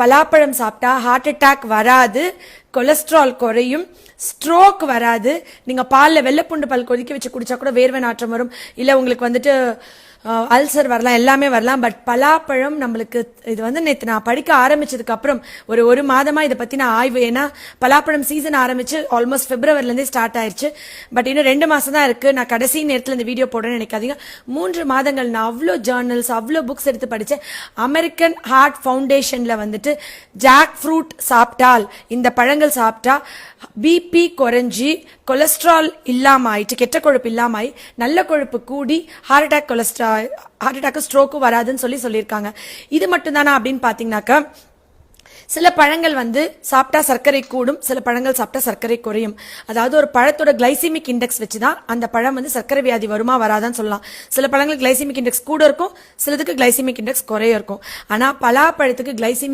பலாப்பழம் சாப்பிட்டா heart attack வராது, கொலஸ்ட்ரால் குறையும், ஸ்ட்ரோக் வராது. நீங்க பால்ல வெள்ளைப்பூண்டு பால் கொதிக்க வச்சு குடிச்சா கூட வேர்வை நாற்றம் வரும், இல்ல உங்களுக்கு வந்துட்டு அல்சர் வரலாம், எல்லாமே வரலாம். பட் பலாப்பழம் நம்மளுக்கு இது நேற்று நான் படிக்க ஆரம்பிச்சதுக்கு அப்புறம் ஒரு மாதமா இதை பத்தி நான் ஆய்வு, ஏன்னா பலாப்பழம் சீசன் ஆரம்பிச்சு ஆல்மோஸ்ட் பிப்ரவரிலேருந்தே ஸ்டார்ட் ஆயிடுச்சு. பட் இன்னும் 2 மாசம் தான் இருக்கு. நான் கடைசி நேரத்தில் இந்த வீடியோ போடுறேன்னு நினைக்காதீங்க. 3 மாதங்கள் நான் அவ்வளோ ஜேர்னல்ஸ், அவ்வளோ புக்ஸ் எடுத்து படிச்சேன். அமெரிக்கன் ஹார்ட் ஃபவுண்டேஷன்ல ஜாக் ஃப்ரூட் சாப்பிட்டால், இந்த பழங்கள் சாப்பிட்டா பிபி குறைஞ்சி, கொலஸ்ட்ரால் இல்லாம ஆயிட்டு, கெட்ட கொழுப்பு இல்லாம ஆயி நல்ல கொழுப்பு கூடி ஹார்ட் அட்டாக் ஸ்ட்ரோக்கும் வராதுன்னு சொல்லியிருக்காங்க. இது மட்டும் தானா அப்படின்னு பாத்தீங்கன்னாக்கா, சில பழங்கள் சாப்பிட்டா சர்க்கரை கூடும், சில பழங்கள் சாப்பிட்டா சர்க்கரை குறையும். அதாவது ஒரு பழத்தோட கிளைசிமிக் இண்டெக்ஸ் வச்சுதான் அந்த பழம் சர்க்கரை வியாதி வருமா வராதான்னு சொல்லலாம். சில பழங்கள் கிளைசிமிக் இண்டெக்ஸ் கூட இருக்கும், சிலதுக்கு கிளைசிமிக் இண்டெக்ஸ் குறைய இருக்கும். ஆனா பலாப்பழத்துக்கு கிளைசிமிக்